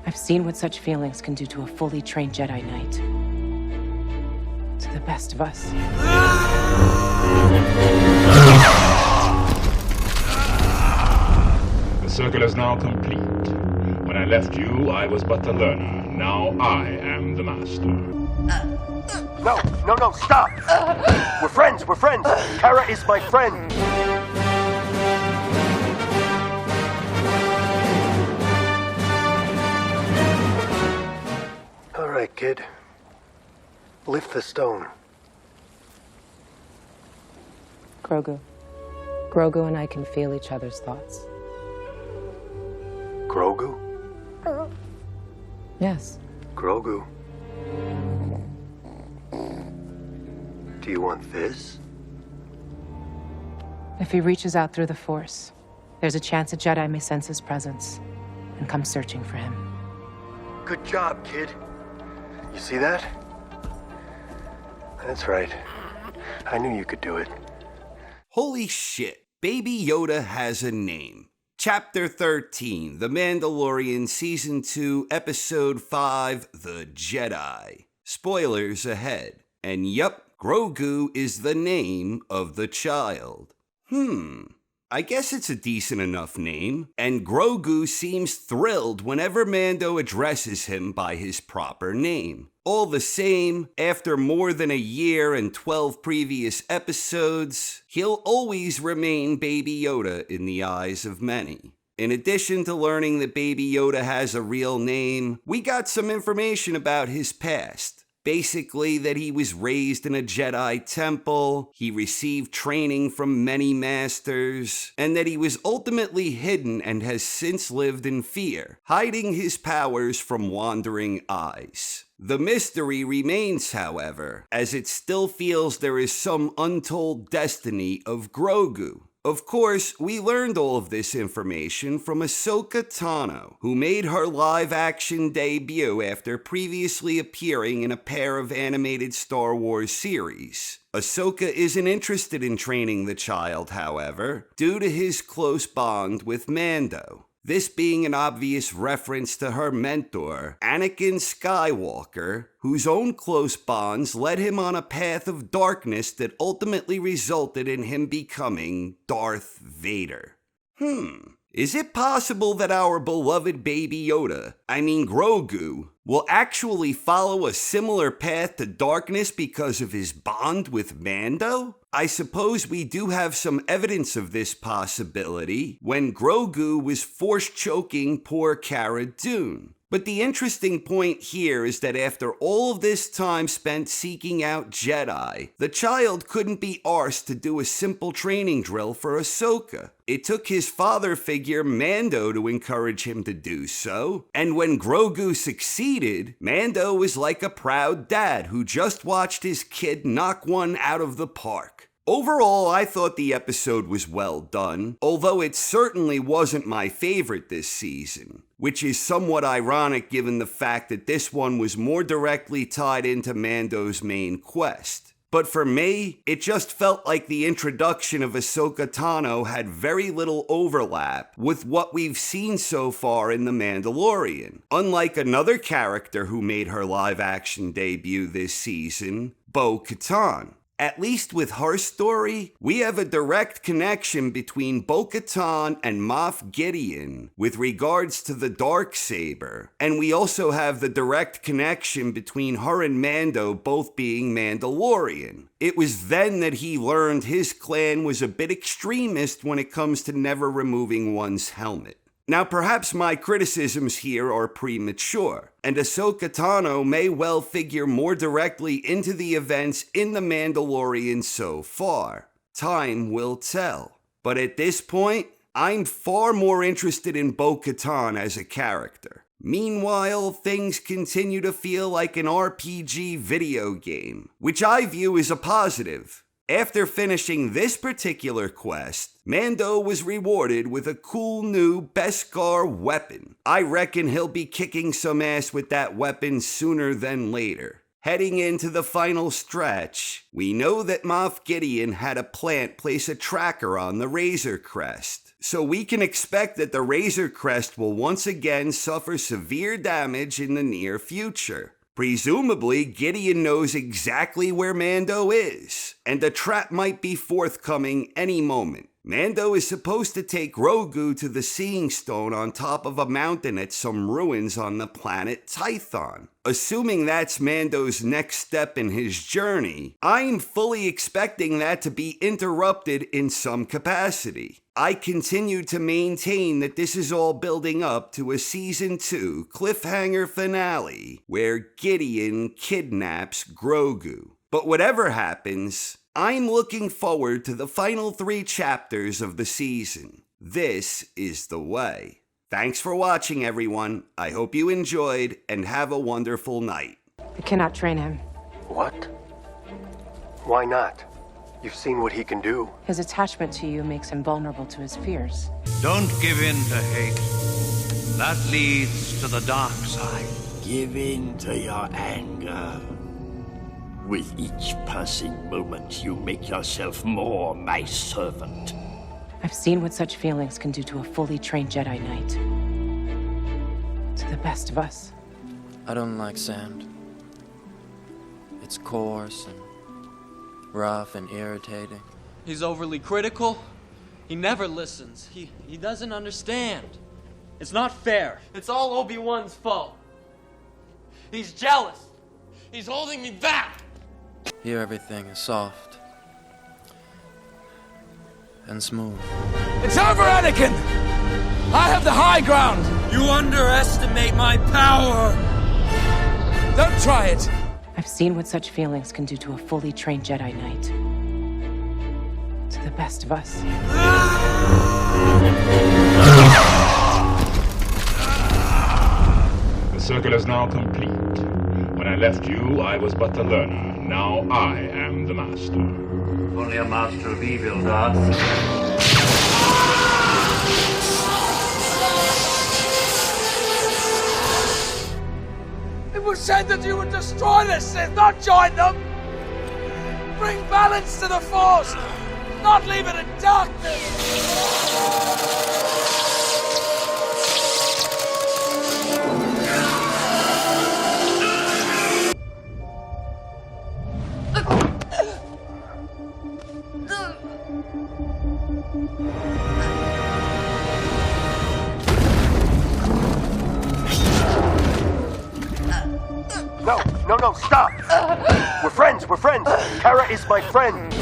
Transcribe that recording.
I've seen what such feelings can do to a fully trained Jedi Knight. To the best of us. The circle is now complete. When I left you, I was but a learner. Now I am the master. No, stop! We're friends. Kara is my friend. All right, kid. Lift the stone. Grogu. Grogu and I can feel each other's thoughts. Grogu? Yes. Grogu. Do you want this? If he reaches out through the Force, there's a chance a Jedi may sense his presence and come searching for him. Good job, kid. You see that? That's right. I knew you could do it. Holy shit, Baby Yoda has a name. Chapter 13, The Mandalorian Season 2, Episode 5, The Jedi. Spoilers ahead. And yup, Grogu is the name of the child. I guess it's a decent enough name, and Grogu seems thrilled whenever Mando addresses him by his proper name. All the same, after more than a year and 12 previous episodes, he'll always remain Baby Yoda in the eyes of many. In addition to learning that Baby Yoda has a real name, we got some information about his past. Basically, that he was raised in a Jedi temple, he received training from many masters, and that he was ultimately hidden and has since lived in fear, hiding his powers from wandering eyes. The mystery remains, however, as it still feels there is some untold destiny of Grogu. Of course, we learned all of this information from Ahsoka Tano, who made her live-action debut after previously appearing in a pair of animated Star Wars series. Ahsoka isn't interested in training the child, however, due to his close bond with Mando. This being an obvious reference to her mentor, Anakin Skywalker, whose own close bonds led him on a path of darkness that ultimately resulted in him becoming Darth Vader. Is it possible that our beloved Baby Yoda, Grogu, will actually follow a similar path to darkness because of his bond with Mando? I suppose we do have some evidence of this possibility when Grogu was force choking poor Cara Dune. But the interesting point here is that after all of this time spent seeking out Jedi, the child couldn't be arsed to do a simple training drill for Ahsoka. It took his father figure Mando to encourage him to do so, and when Grogu succeeded, Mando was like a proud dad who just watched his kid knock one out of the park. Overall, I thought the episode was well done, although it certainly wasn't my favorite this season, which is somewhat ironic given the fact that this one was more directly tied into Mando's main quest. But for me, it just felt like the introduction of Ahsoka Tano had very little overlap with what we've seen so far in The Mandalorian. Unlike another character who made her live-action debut this season, Bo-Katan. At least with her story, we have a direct connection between Bo-Katan and Moff Gideon with regards to the Darksaber, and we also have the direct connection between her and Mando both being Mandalorian. It was then that he learned his clan was a bit extremist when it comes to never removing one's helmet. Now, perhaps my criticisms here are premature, and Ahsoka Tano may well figure more directly into the events in The Mandalorian so far. Time will tell. But at this point, I'm far more interested in Bo-Katan as a character. Meanwhile, things continue to feel like an RPG video game, which I view as a positive. After finishing this particular quest, Mando was rewarded with a cool new Beskar weapon. I reckon he'll be kicking some ass with that weapon sooner than later. Heading into the final stretch, we know that Moff Gideon had a plant place a tracker on the Razor Crest. so we can expect that the Razor Crest will once again suffer severe damage in the near future. Presumably, Gideon knows exactly where Mando is, and a trap might be forthcoming any moment. Mando is supposed to take Grogu to the Seeing Stone on top of a mountain at some ruins on the planet Tython. Assuming that's Mando's next step in his journey, I'm fully expecting that to be interrupted in some capacity. I continue to maintain that this is all building up to a Season 2 cliffhanger finale where Gideon kidnaps Grogu. But whatever happens, I'm looking forward to the final 3 chapters of the season. This is the way. Thanks for watching, everyone. I hope you enjoyed and have a wonderful night. I cannot train him. What? Why not? You've seen what he can do. His attachment to you makes him vulnerable to his fears. Don't give in to hate. That leads to the dark side. Give in to your anger. With each passing moment, you make yourself more my servant. I've seen what such feelings can do to a fully trained Jedi Knight. To the best of us. I don't like sand. It's coarse and rough and irritating. He's overly critical. He never listens. He doesn't understand. It's not fair. It's all Obi-Wan's fault. He's jealous. He's holding me back. Here everything is soft and smooth. It's over, Anakin! I have the high ground! You underestimate my power. Don't try it! I've seen what such feelings can do to a fully trained Jedi Knight. To the best of us. The circle is now complete. When I left you, I was but a learner. Now I am the master. Only a master of evil, Darth. It was said that you would destroy the Sith, not join them! Bring balance to the Force, not leave it in darkness! No, stop! We're friends. Kara is my friend.